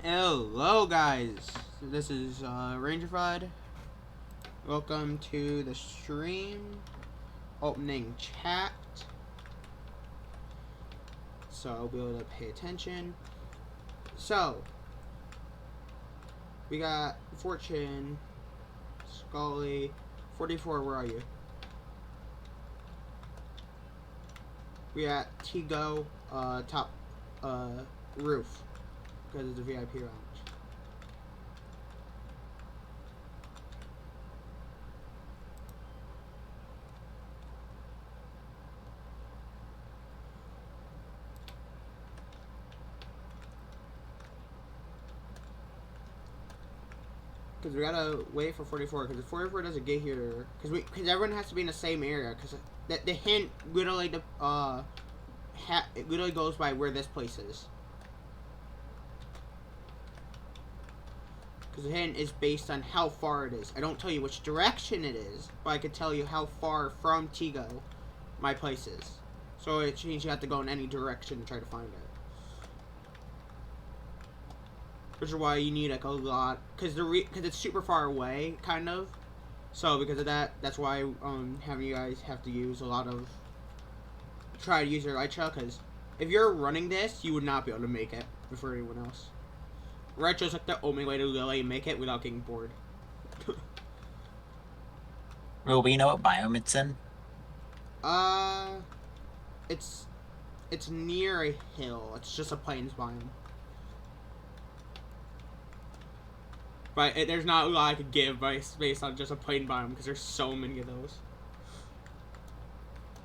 Hello guys, this is Rangerfudd. Welcome to the stream, opening chat, so I'll be able to pay attention. So, we got Fortune, Scully, 44, where are you? We got Tigo, top roof, because it's a VIP lounge. Because we gotta wait for 44, because if 44 doesn't get here, because everyone has to be in the same area, because the hint literally it literally goes by where this place is. Because the hint is based on how far it is. I don't tell you which direction it is, but I can tell you how far from Tigo my place is. So it means you have to go in any direction to try to find it. Which is why you need like a lot, because it's super far away, kind of. So because of that, that's why having you guys have to use a lot of, try to use your light shell, because if you're running this, you would not be able to make it before anyone else. Right shell's like the only way to really make it without getting bored. Will we know what biome it's in? It's near a hill. It's just a plains biome. But there's not a lot I could give based on just a plain biome, because there's so many of those.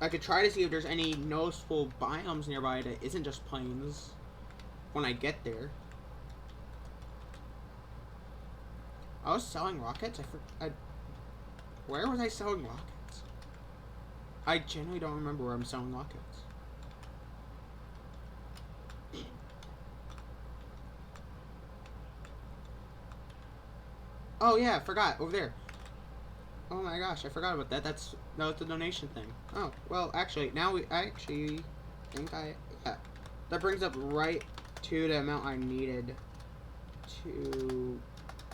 I could try to see if there's any noticeable biomes nearby that isn't just plains when I get there. I was selling rockets? Where was I selling rockets? I genuinely don't remember where I'm selling rockets. Oh yeah, I forgot. Over there. Oh my gosh, I forgot about that. That was the donation thing. Oh, well, actually, now I actually think yeah. That brings up right to the amount I needed to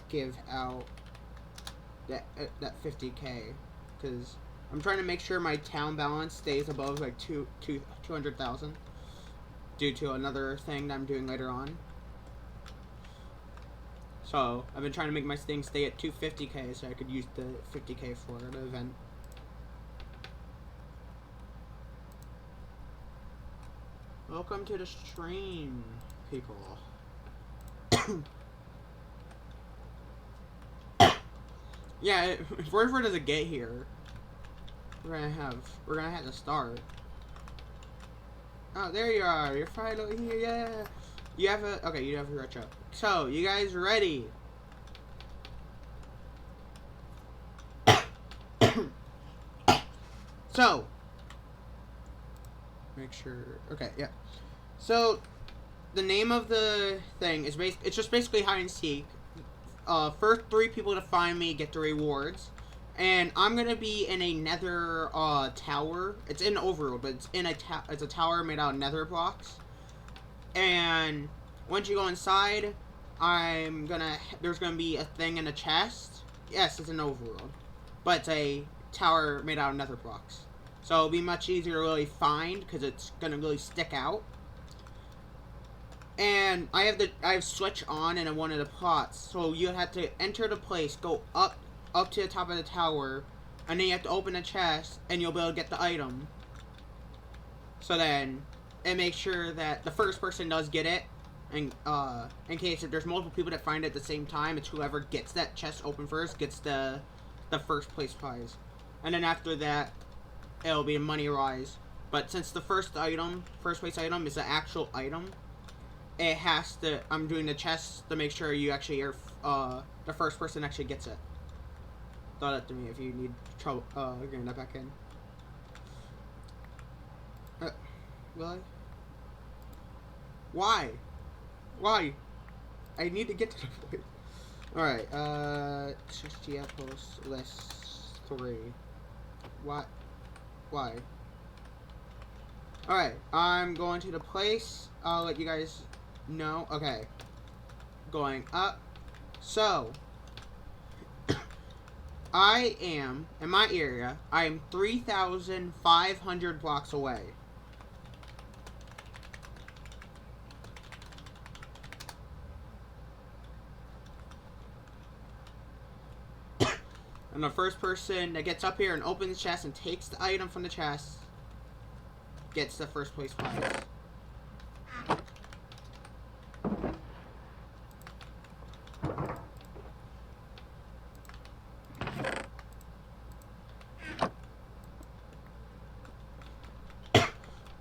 give out that 50K, because I'm trying to make sure my town balance stays above like 200,000 due to another thing that I'm doing later on. So I've been trying to make my thing stay at 250K so I could use the 50K for the event. Welcome to the stream, people. Yeah, if Rangerfudd doesn't get here, we're gonna have to start. Oh, there you are. You're finally here. Yeah. You have a retro. So, you guys ready? So, make sure. Okay, yeah. So, the name of the thing is it's just basically hide and seek. First 3 people to find me get the rewards. And I'm gonna be in a nether tower. It's in overworld, but it's a tower made out of nether blocks. And once you go inside, there's gonna be a thing in a chest. Yes, it's an overworld, but it's a tower made out of nether blocks. So it'll be much easier to really find because it's gonna really stick out. And I have switch on in one of the plots, so you have to enter the place, go up to the top of the tower, and then you have to open the chest, and you'll be able to get the item. So then, it makes sure that the first person does get it, and in case if there's multiple people that find it at the same time, it's whoever gets that chest open first gets the first place prize. And then after that, it'll be a money rise. But since the first place item is the actual item, it has to, I'm doing the chest to make sure you actually are, the first person actually gets it. Throw that to me if you need trouble, getting that back in. Really? Why? I need to get to the point. Alright, GF post list 3. Why? Alright, I'm going to the place. I'll let you guys know. Okay. going up. So, I am, in my area, I am 3,500 blocks away. And the first person that gets up here and opens the chest and takes the item from the chest gets the first place prize.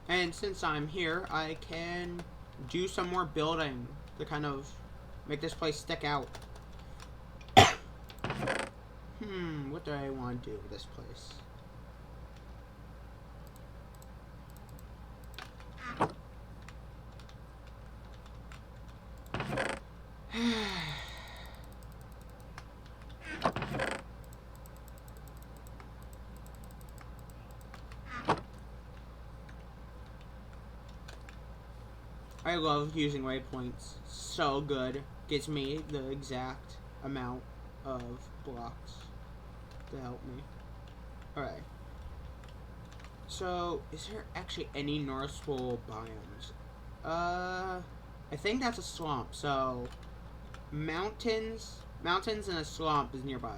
And since I'm here, I can do some more building to kind of make this place stick out. What do I want to do with this place? I love using waypoints. So good. Gets me the exact amount of blocks to help me. Alright. So, is there actually any North Pole biomes? I think that's a swamp, so mountains and a swamp is nearby.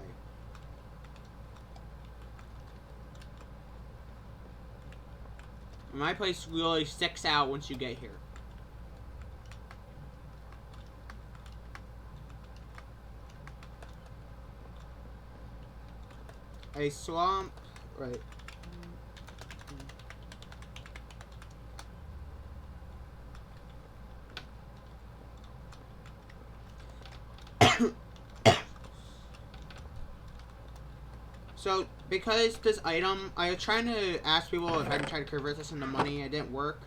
My place really sticks out once you get here. A swamp, right. So, because this item, I was trying to ask people if I can try to convert this into money. It didn't work.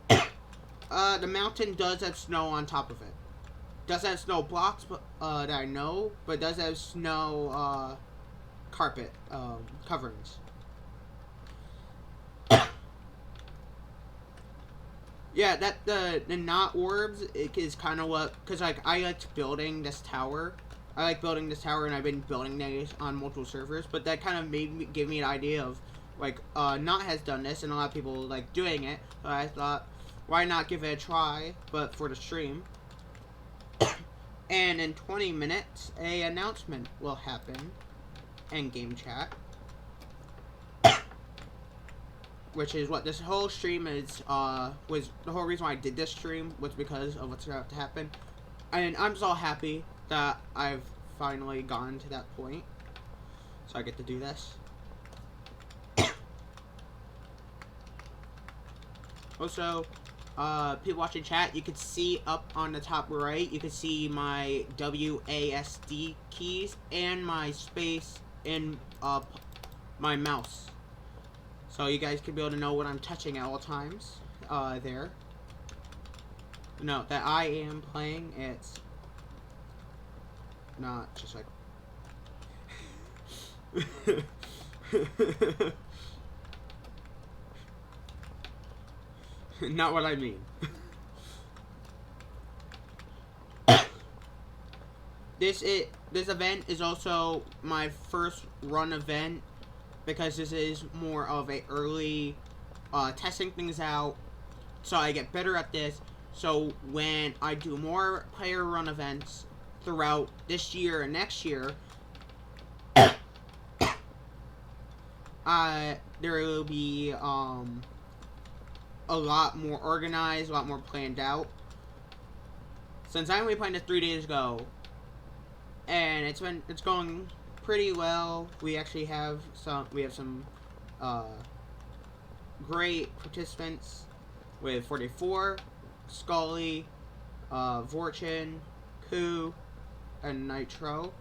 The mountain does have snow on top of it. Does have snow blocks, but that I know, but does have snow carpet coverings. Yeah, that the knot orbs is kind of what, because like I liked building this tower. I like building this tower, and I've been building these on multiple servers. But that kind of give me an idea of like Knot has done this, and a lot of people like doing it. So I thought, why not give it a try? But for the stream. And in 20 minutes, a announcement will happen in game chat, which is what this whole stream is. Was the whole reason why I did this stream was because of what's about to happen, and I'm so happy that I've finally gotten to that point, so I get to do this. Also, people watching chat, you can see up on the top right, you can see my WASD keys and my space and my mouse. So you guys can be able to know what I'm touching at all times. There. Note that I am playing, it's not just like not what I mean. This event is also my first run event, because this is more of a early testing things out, so I get better at this. So when I do more player run events throughout this year and next year, there will be a lot more organized, a lot more planned out. Since I only playing this 3 days ago, and it's going pretty well. We actually have some great participants with 44, Scully, Vorchin, Koo, and Nitro.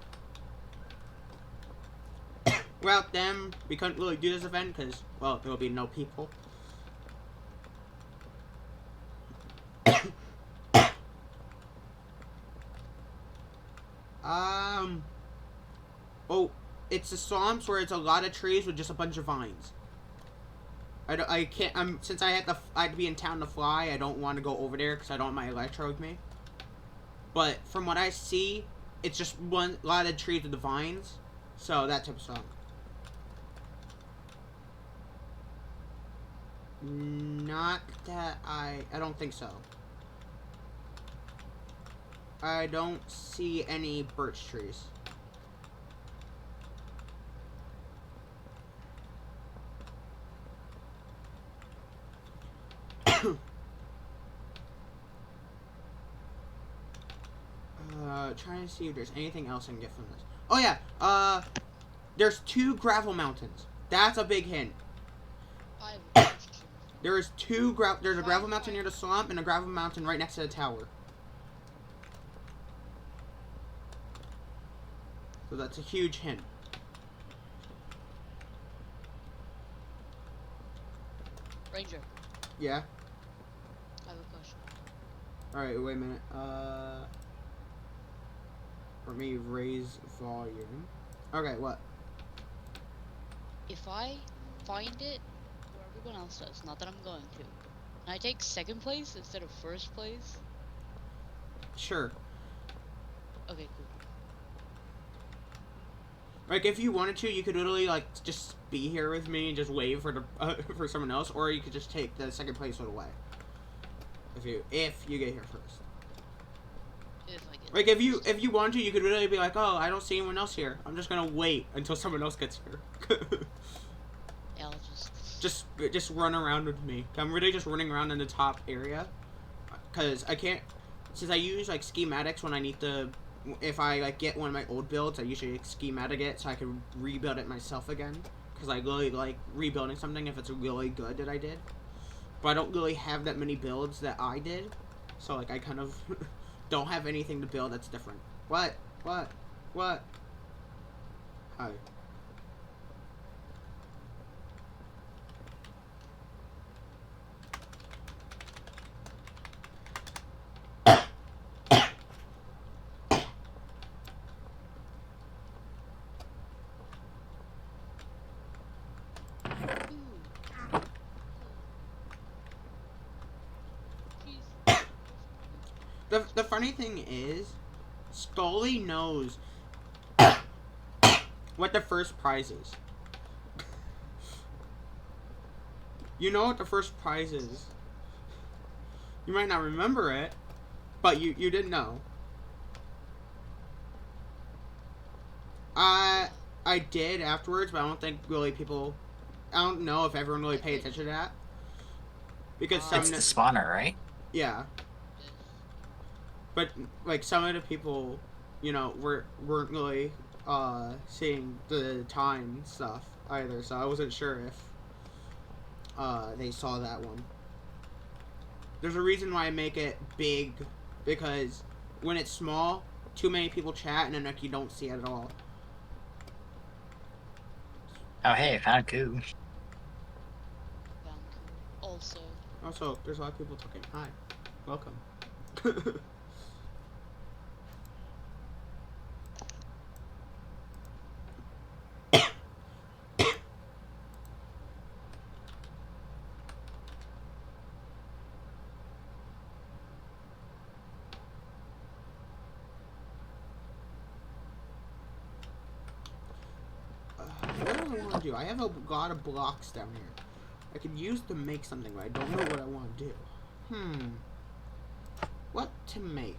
Without them, we couldn't really do this event because, well, there will be no people. Oh, it's the swamps where it's a lot of trees with just a bunch of vines. I can't, since I had to be in town to fly, I don't want to go over there because I don't have my Electro with me. But from what I see, it's just one lot of trees with the vines. So that type of song. Not that I don't think so. I don't see any birch trees. Trying to see if there's anything else I can get from this. Oh yeah, there's 2 gravel mountains. That's a big hint. There's a gravel mountain near the swamp and a gravel mountain right next to the tower. So that's a huge hint. Ranger. Yeah? I have a question. Alright, wait a minute. Let me raise volume. Okay, what? If I find it where everyone else does, not that I'm going to, and I take 2nd place instead of 1st place? Sure. Okay, cool. Like, if you wanted to, you could literally, like, just be here with me and just wait for the for someone else, or you could just take the 2nd place one away. If you get here first. If I get Like, if you want to, you could literally be like, oh, I don't see anyone else here. I'm just gonna wait until someone else gets here. Yeah, I'll just run around with me. I'm really just running around in the top area, cause I can't. Since I use like schematics when I need to. If I like get one of my old builds, I usually schematic it so I can rebuild it myself again. Cause I really like rebuilding something if it's really good that I did. But I don't really have that many builds that I did, so like I kind of don't have anything to build that's different. What? Hi. The funny thing is, Scully knows what the first prize is. You know what the first prize is. You might not remember it, but you did know. I did afterwards, but I don't think really people. I don't know if everyone really paid attention to that. Because It's the spawner, right? Yeah. But like some of the people, you know, weren't really seeing the time stuff either, so I wasn't sure if they saw that one. There's a reason why I make it big, because when it's small, too many people chat and then like you don't see it at all. Oh hey, I found a coup. Also, there's a lot of people talking. Hi, welcome. What do I want to do? I have a lot of blocks down here. I could use to make something, but I don't know what I want to do. What to make?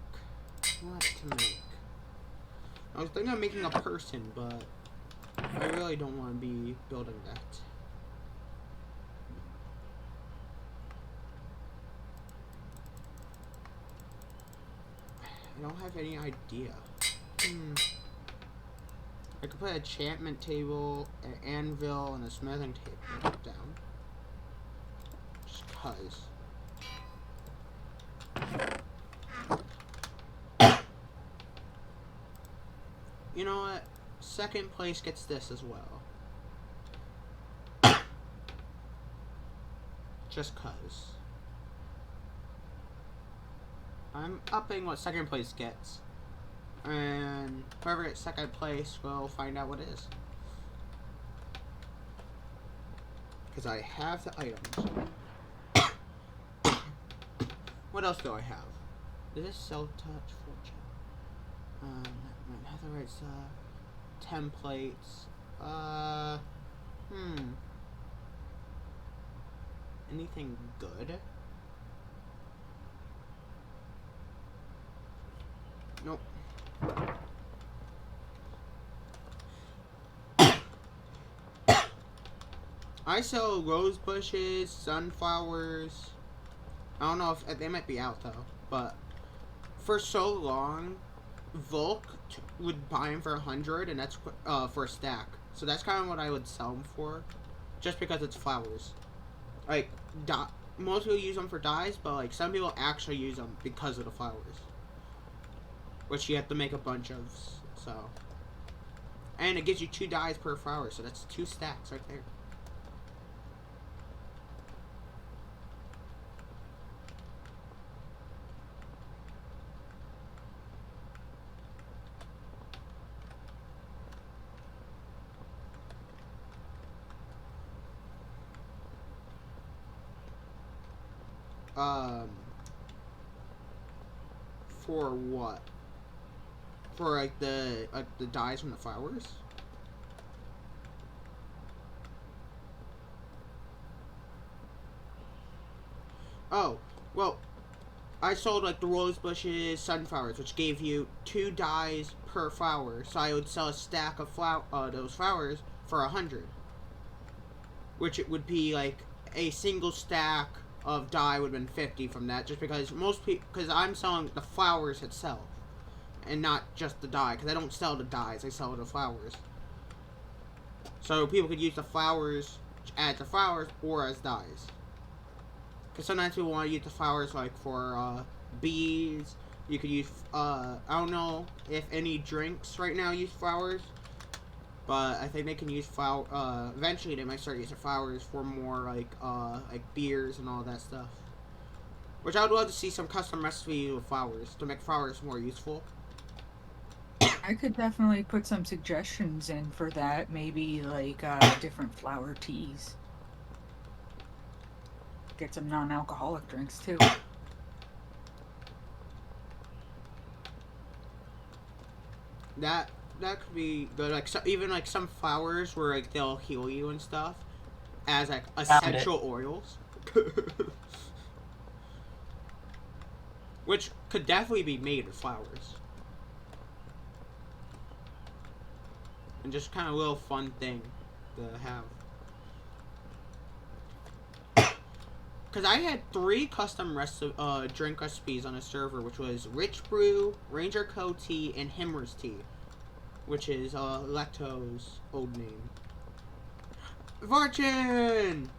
I was thinking of making a person, but I really don't want to be building that. I don't have any idea. I could put an enchantment table, an anvil, and a smithing table down. Just cause. You know what? 2nd place gets this as well. Just cause. I'm upping what 2nd place gets. And whoever gets 2nd place will find out what it is. Because I have the items. What else do I have? Does this sell touch fortune? Netherite's templates. Anything good? Nope. I sell rose bushes, sunflowers. I don't know if they might be out though, but for so long, Volk would buy them for 100, and that's for a stack. So that's kind of what I would sell them for, just because it's flowers. Like, most people use them for dyes, but like some people actually use them because of the flowers, which you have to make a bunch of. So, and it gives you 2 dyes per flower, so that's 2 stacks right there. For what? For like the dyes from the flowers? Oh, well, I sold like the rose bushes, sunflowers, which gave you 2 dyes per flower. So I would sell a stack of those flowers for 100, which it would be like a single stack of dye would have been 50 from that, just because because I'm selling the flowers itself and not just the dye, because I don't sell the dyes, I sell the flowers. So people could use the flowers as the flowers or as dyes. Because sometimes people want to use the flowers like for bees. You could use I don't know if any drinks right now use flowers, but I think they can use eventually they might start using flowers for more like beers and all that stuff. Which I would love to see some custom recipes with flowers to make flowers more useful. I could definitely put some suggestions in for that. Maybe like different flower teas. Get some non-alcoholic drinks too. That could be good. Like even like some flowers where like they'll heal you and stuff as like essential oils, which could definitely be made with flowers. And just kind of a little fun thing to have. Because I had 3 custom drink recipes on a server, which was Rich Brew, Rangerfudd tea, and Himmer's tea, which is Leto's old name. Fortune!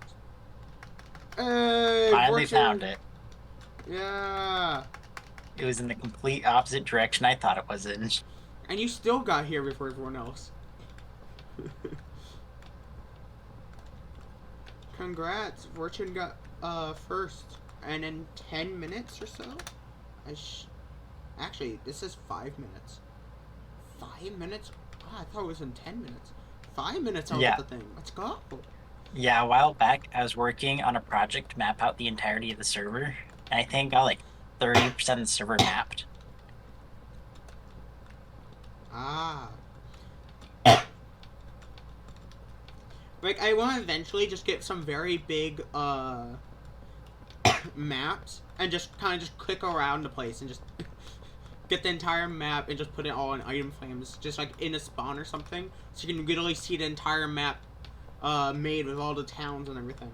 Hey, Finally Fortune! found it. Yeah. It was in the complete opposite direction I thought it was in. And you still got here before everyone else. Congrats, Fortune got first, and in 10 minutes or so. Actually, this is 5 minutes. 5 minutes? Oh, I thought it was in 10 minutes. 5 minutes I'll get the thing. Let's go. Yeah, a while back I was working on a project to map out the entirety of the server, and I think I got like 30% of the server mapped. Ah. Like, I want to eventually just get some very big, maps, and just kind of just click around the place, and just get the entire map, and just put it all in item frames, just like in a spawn or something, so you can literally see the entire map, made with all the towns and everything.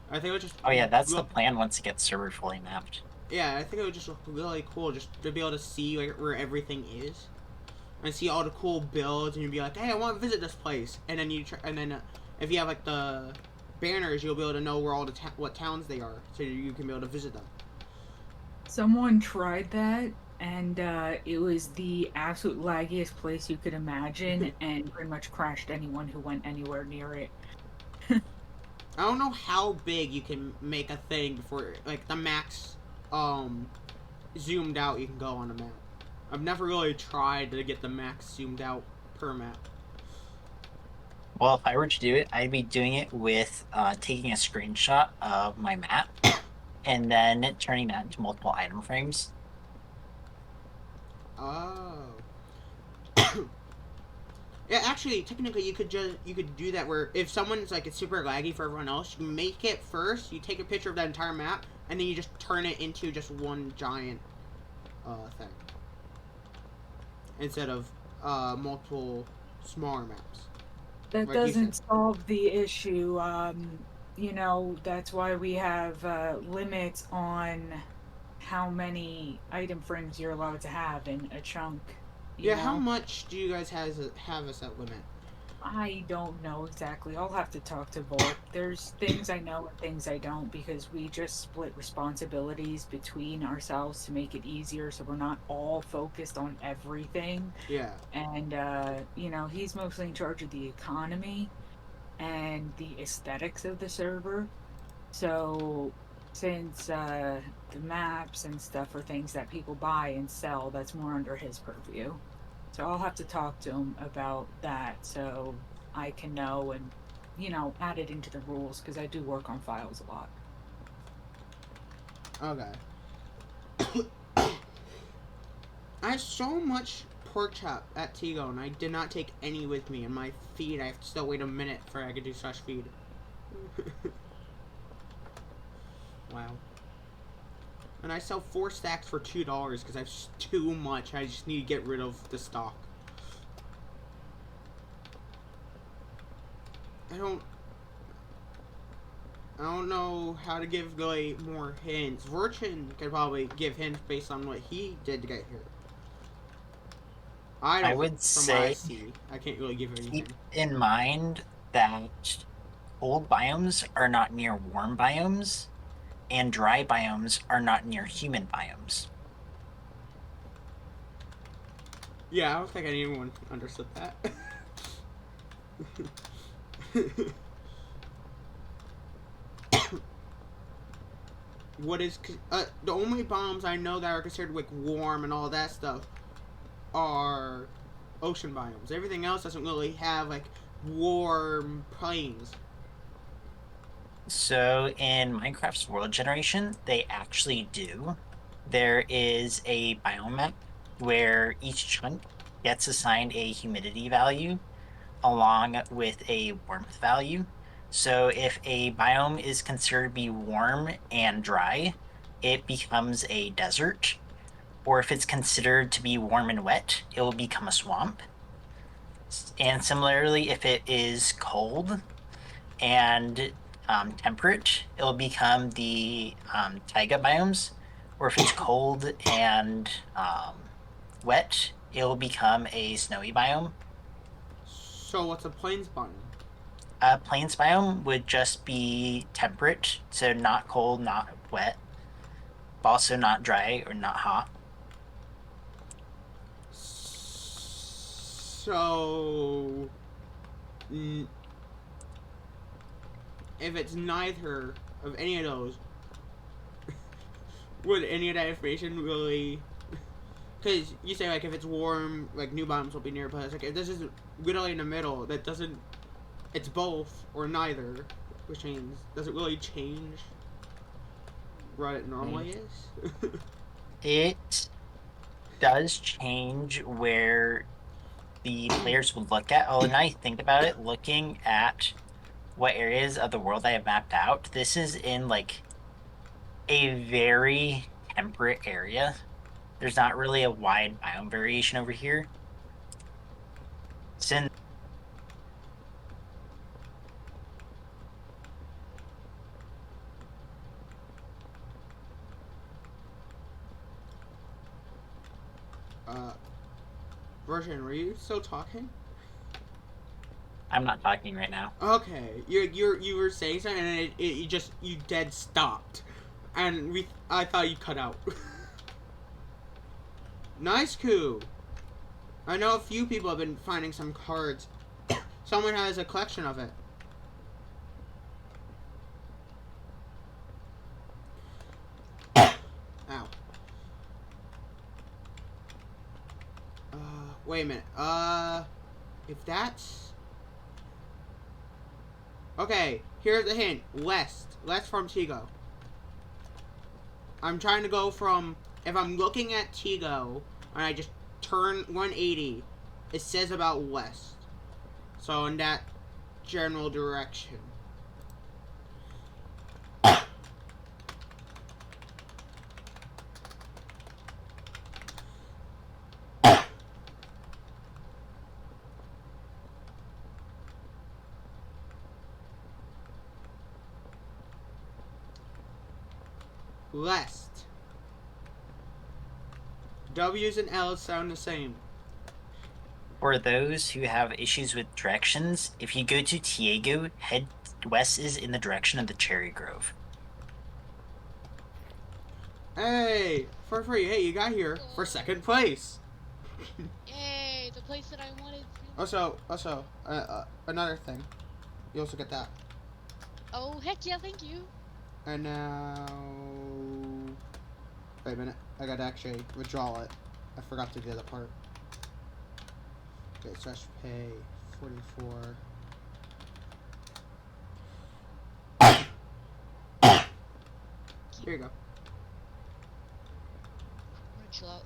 I think it would just... Oh yeah, that's the plan once it gets server fully mapped. Yeah, I think it would just look really cool, just to be able to see like where everything is, and see all the cool builds, and you'd be like, hey, I want to visit this place, and then if you have like the banners, you'll be able to know where all the what towns they are, so you can be able to visit them. Someone tried that, and it was the absolute laggiest place you could imagine, and pretty much crashed anyone who went anywhere near it. I don't know how big you can make a thing before, like, the max, zoomed out you can go on a map. I've never really tried to get the max zoomed out per map. Well, if I were to do it, I'd be doing it with taking a screenshot of my map and then turning that into multiple item frames. Oh. Yeah, actually, technically, you could do that where if someone's like it's super laggy for everyone else, you make it first. You take a picture of that entire map, and then you just turn it into just one giant thing instead of multiple smaller maps. That Like you said. doesn't solve the issue. That's why we have limits on how many item frames you're allowed to have in a chunk. You Yeah, how know, much do you guys have a set limit? I don't know exactly. I'll have to talk to Volk. There's things I know and things I don't because we just split responsibilities between ourselves to make it easier so we're not all focused on everything. Yeah. And, he's mostly in charge of the economy and the aesthetics of the server. So, since the maps and stuff are things that people buy and sell, that's more under his purview. So I'll have to talk to him about that so I can know and, add it into the rules because I do work on files a lot. Okay. I have so much pork chop at Tigo, and I did not take any with me. And my feed, I have to still wait a minute for I could do slash feed. Wow. And I sell 4 stacks for $2 because I have too much. I just need to get rid of the stock. I don't know how to give Gully more hints. Virchin could probably give hints based on what he did to get here. I would from say what I see, I can't really give anything. keep in mind that cold biomes are not near warm biomes, and dry biomes are not near humid biomes. Yeah, I don't think anyone understood that. What is the only bombs I know that are considered like warm and all that stuff are ocean biomes. Everything else doesn't really have like warm plains. So in Minecraft's world generation, they actually do. There is a biome map where each chunk gets assigned a humidity value along with a warmth value. So if a biome is considered to be warm and dry, it becomes a desert. Or if it's considered to be warm and wet, it will become a swamp. And similarly, if it is cold and temperate, it'll become the taiga biomes. Or if it's cold and wet, it'll become a snowy biome. So what's a plains biome? A plains biome would just be temperate, so not cold, not wet, but also not dry or not hot. So if it's neither of any of those, would any of that information really? Because you say like if it's warm, like new biomes will be near, but it's like if this is literally in the middle, that doesn't. It's both or neither, which means does it really change what it normally is? It does change where the players will look at. Oh, and I think about it, looking at what areas of the world I have mapped out. This is in like a very temperate area. There's not really a wide biome variation over here. Since Version, were you still talking? I'm not talking right now. Okay, you were saying something and you dead stopped, and I thought you cut out. Nice coup. I know a few people have been finding some cards. Someone has a collection of it. Ow. Wait a minute. If that's... Okay, here's a hint. West from Tigo. I'm trying to go from... If I'm looking at Tigo, and I just turn 180, it says about west. So in that general direction. West. W's and L's sound the same. For those who have issues with directions, if you go to Tiago, head west is in the direction of the Cherry Grove. Hey, for free. Hey, you got here for second place. Yay, the place that I wanted to. Also, another thing. You also get that. Oh, heck yeah, thank you. And now... Wait a minute. I gotta actually withdraw it. I forgot to do the other part. Okay, slash pay 44. Here you go. I'm gonna chill out.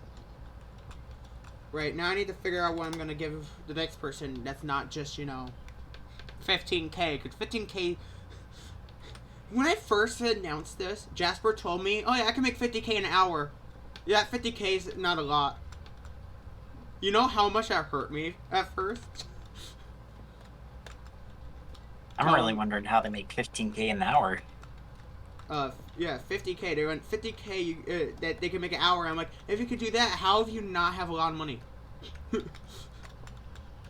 Right, now I need to figure out what I'm gonna give the next person that's not just, 15k. Because 15k... When I first announced this, Jasper told me, oh yeah, I can make 50k an hour. Yeah, 50k is not a lot. You know how much that hurt me at first? I'm really wondering how they make 15k an hour. Yeah, 50k. They went 50k that they can make an hour. I'm like, if you could do that, how have you not have a lot of money?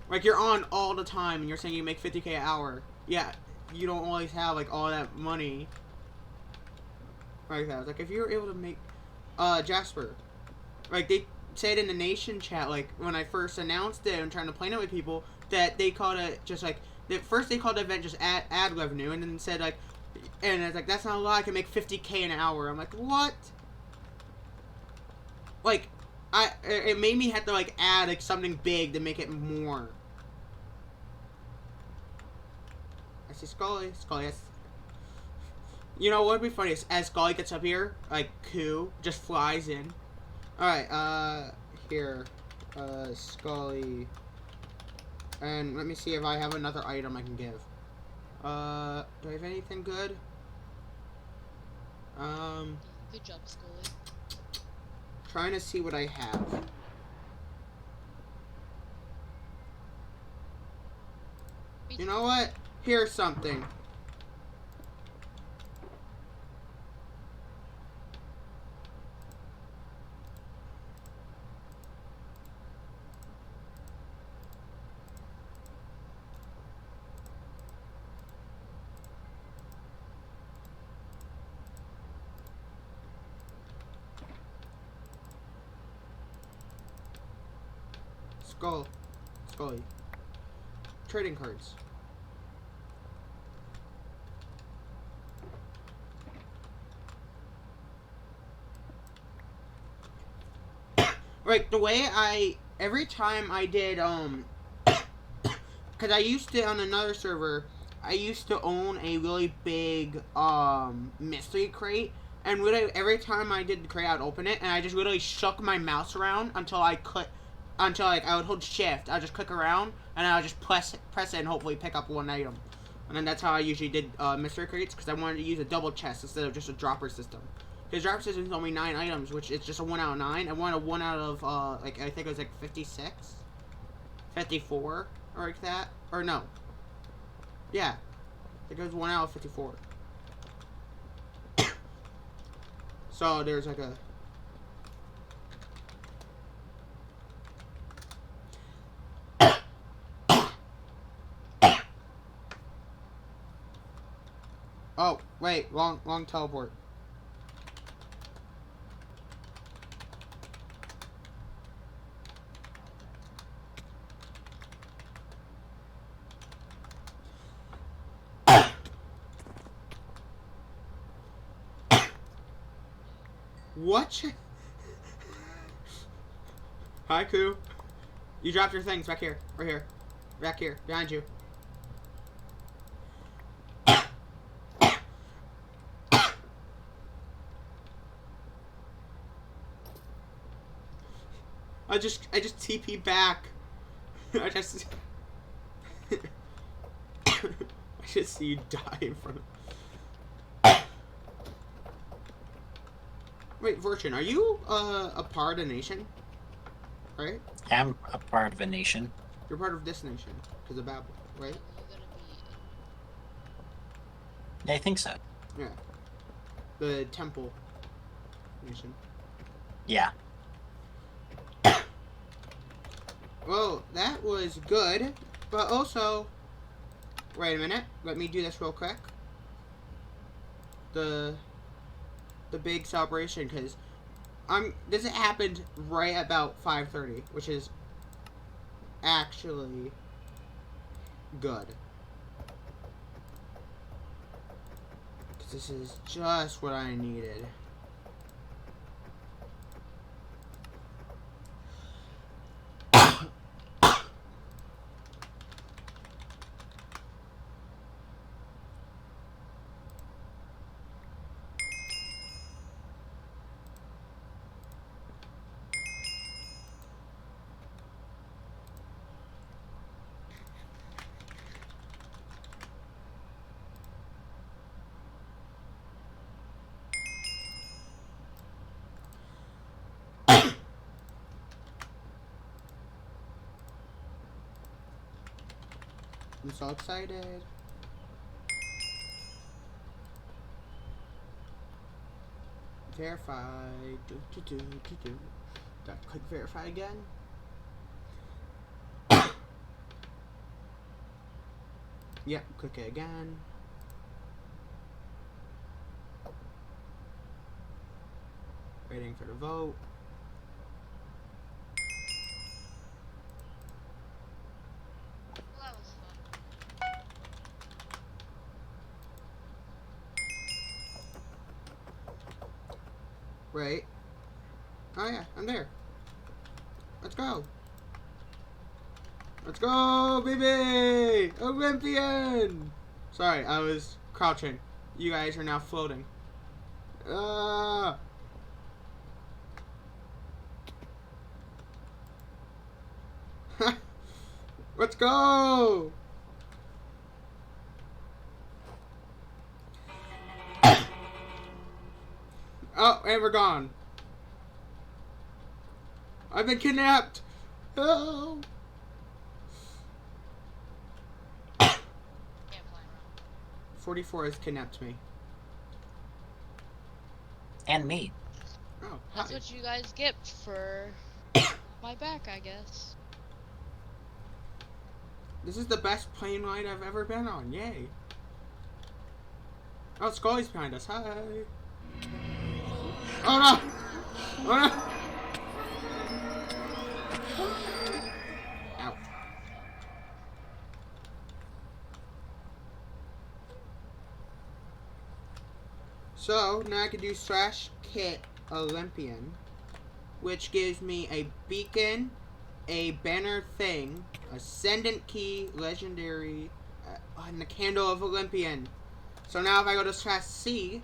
Like, you're on all the time and you're saying you make 50k an hour. Yeah, you don't always have, like, all that money. Like that. Like, if you were able to make, Jasper, like, they said in the Nation chat, like, when I first announced it and trying to plan it with people, that they called it just, like, first they called the event just ad revenue, and then said, like, and it's like, that's not a lot, I can make 50k an hour. I'm like, what? Like, it made me have to, like, add, like, something big to make it more. I see Scully. You know what would be funny is as Scully gets up here, like, Koo just flies in. Alright, here. Scully. And let me see if I have another item I can give. Do I have anything good? Good job, Scully. Trying to see what I have. You know what? Here's something. Scully. Trading cards. Right, the way every time I did, because I used to, on another server, I used to own a really big, mystery crate, and every time I did the crate, I'd open it, and I just literally shook my mouse around until I would hold shift, I'd just click around, and I would just press it and hopefully pick up one item. And then that's how I usually did, mystery crates, because I wanted to use a double chest instead of just a dropper system. Because dropper system is only 9 items, which is just a 1 out of 9. I wanted a 1 out of, like, I think it was like 56? 54? Or like that? Or no. Yeah. I think it was 1 out of 54. So there's like a... Oh, wait, long teleport. What? Hi, Koo. You dropped your things back here. Right here. Back here. Behind you. I just TP back. I just... I just see you die in front of... Wait, Fortune, are you a part of the nation? Right? I'm a part of a nation. You're part of this nation, because of Babel, right? You gotta be. Yeah, I think so. Yeah. The temple nation. Yeah. Well, that was good, but also... Wait a minute, let me do this real quick. The big celebration, because this happened right about 5:30, which is actually good. Because this is just what I needed. I'm so excited. Verify. Do. Do I click verify again? Yep, click it again. Waiting for the vote. Well, that was fun. Right. Oh yeah, I'm there. Let's go. Let's go, baby! Olympian! Sorry, I was crouching. You guys are now floating. Let's go! Oh, and we're gone. I've been kidnapped! Oh! Can't fly around. 44 has kidnapped me. And me. Oh, That's hi. what you guys get for my back, I guess. This is the best plane ride I've ever been on. Yay. Oh, Scully's behind us. Hi. Oh no! Oh no! Ow. So, now I can do slash kit Olympian, which gives me a beacon, a banner thing, ascendant key, legendary, and the candle of Olympian. So now if I go to slash C,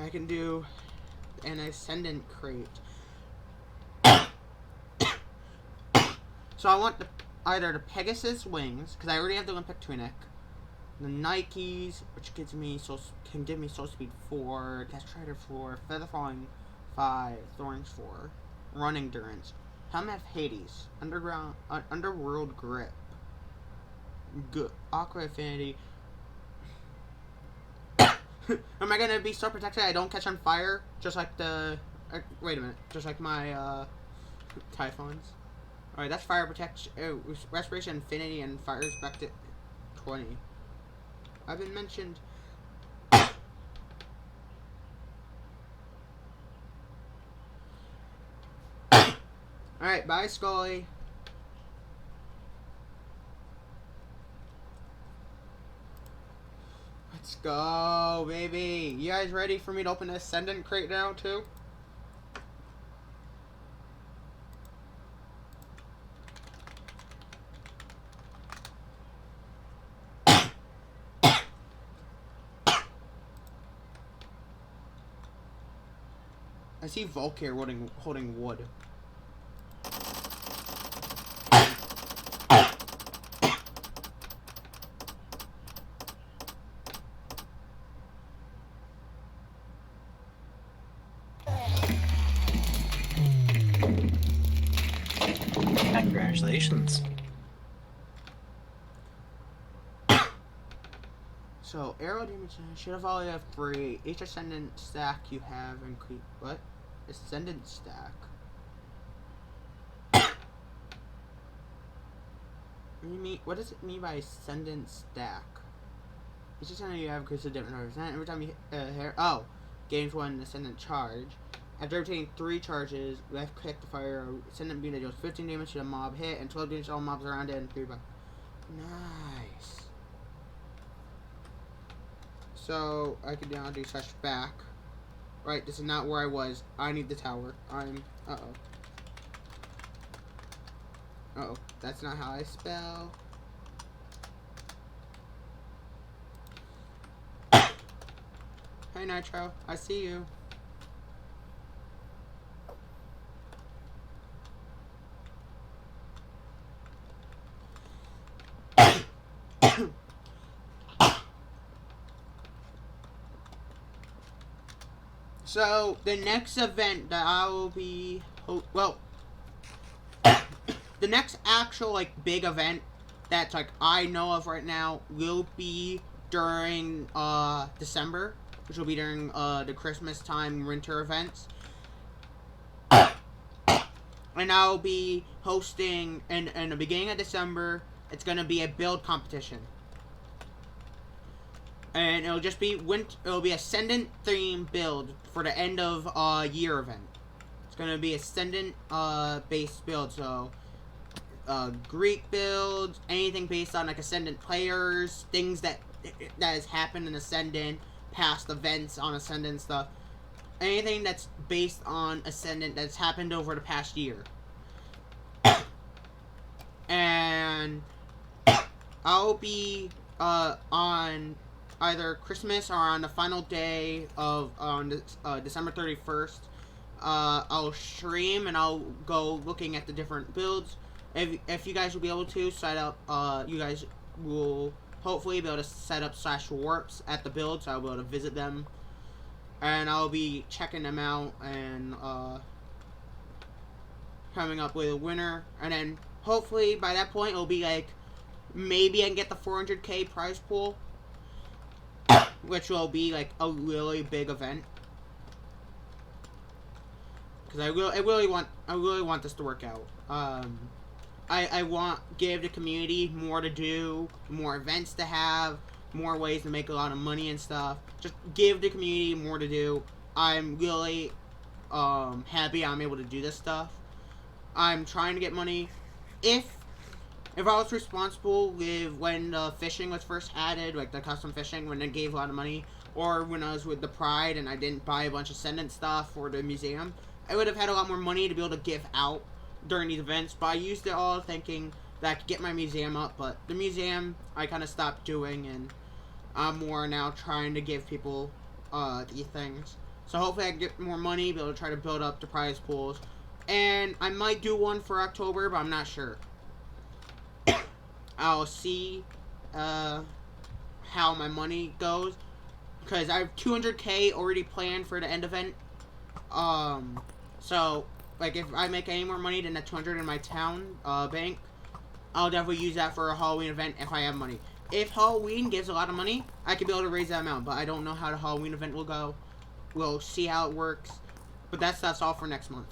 I can do an ascendant crate. So I want either the Pegasus wings, because I already have the Olympic tunic, the Nikes, which can give me soul speed 4, Castrator 4, feather falling 5, thorns 4, run endurance, helmet of Hades, underworld grip, aqua affinity. Am I gonna be so protected I don't catch on fire? Just like the... wait a minute. Just like my, Typhons. Alright, that's fire protection... respiration, infinity, and fire respect 20. I've been mentioned... Alright, bye, Scully. Let's go, baby. You guys ready for me to open the Ascendant crate now, too? I see Volk here holding wood. Congratulations. So, arrow damage should have only have 3. Each ascendant stack you have increase. What? Ascendant stack. What do you mean? What does it mean by ascendant stack? Each ascendant you have increases a different number of ascendant. Every time you hit oh, gains 1 ascendant charge. After obtaining 3 charges, left click to fire ascendant beam that deals 15 damage to the mob hit and 12 damage to all mobs around it and 3 by. Nice. So I could now do slash back. Right, this is not where I was. I need the tower. I'm uh-oh. That's not how I spell. Hey Nitro, I see you. So, the next event that I will be... well, the next actual, like, big event that's, like, I know of right now will be during, December, which will be during, the Christmas time winter events. And I'll be hosting, in the beginning of December, it's gonna be a build competition. And it'll just be it'll be Ascendant theme build for the end of year event. It's gonna be Ascendant based build, so Greek builds, anything based on like Ascendant players, things that has happened in Ascendant, past events on Ascendant stuff. Anything that's based on Ascendant that's happened over the past year. And I'll be on either Christmas or on the final day of December 31st. I'll stream and I'll go looking at the different builds. If you guys will be able to set up, you guys will hopefully be able to set up slash warps at the build, so I'll be able to visit them. And I'll be checking them out and coming up with a winner. And then hopefully by that point it'll be like, maybe I can get the 400k prize pool, which will be like a really big event. Because I really want this to work out. I want give the community more to do, more events to have, more ways to make a lot of money and stuff. Just give the community more to do. I'm really happy I'm able to do this stuff. I'm trying to get money. If I was responsible with when the fishing was first added, like the custom fishing, when it gave a lot of money, or when I was with the Pride and I didn't buy a bunch of Ascendant stuff for the museum, I would have had a lot more money to be able to give out during these events, but I used it all thinking that I could get my museum up, but the museum I kind of stopped doing, and I'm more now trying to give people these things. So hopefully I can get more money, be able to try to build up the prize pools, and I might do one for October, but I'm not sure. I'll see how my money goes, because I have 200k already planned for the end event. So like if I make any more money than that 200 in my town bank, I'll definitely use that for a Halloween event if I have money. If Halloween gives a lot of money, I could be able to raise that amount, but I don't know how the Halloween event will go. We'll see how it works, but that's all for next month.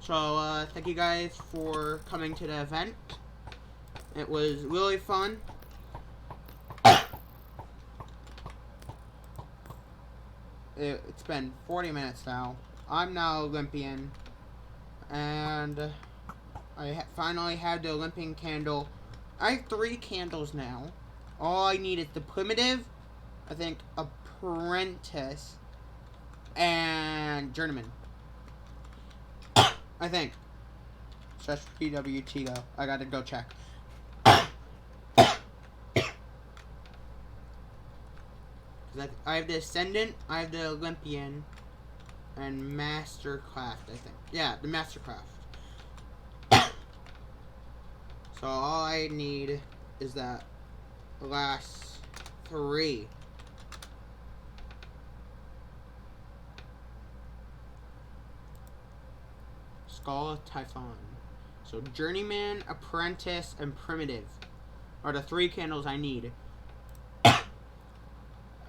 So thank you guys for coming to the event. It was really fun. It's been 40 minutes now. I'm now Olympian, and I finally have the Olympian candle. I have 3 candles now. All I need is the primitive, I think, apprentice, and journeyman. I think. Slash PWT though. I gotta go check. I have the Ascendant, I have the Olympian, and Mastercraft, I think. Yeah, the Mastercraft. So all I need is that last 3. Skull of Typhon. So Journeyman, Apprentice, and Primitive are the 3 candles I need. I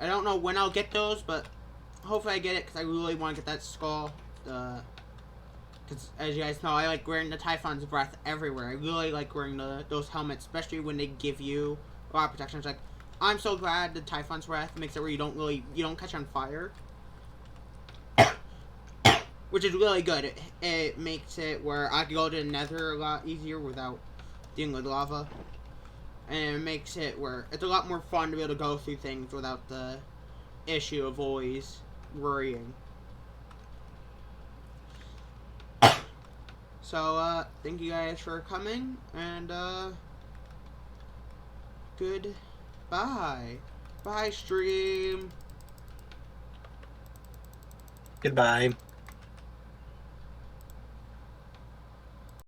don't know when I'll get those, but hopefully I get it because I really want to get that skull. Because as you guys know, I like wearing the Typhon's Breath everywhere. I really like wearing those helmets, especially when they give you a lot of protection. It's like, I'm so glad the Typhon's Breath makes it where you don't catch on fire. Which is really good. It makes it where I can go to the nether a lot easier without dealing with lava. And it makes it where it's a lot more fun to be able to go through things without the issue of always worrying. So, thank you guys for coming, and, goodbye. Bye, stream. Goodbye.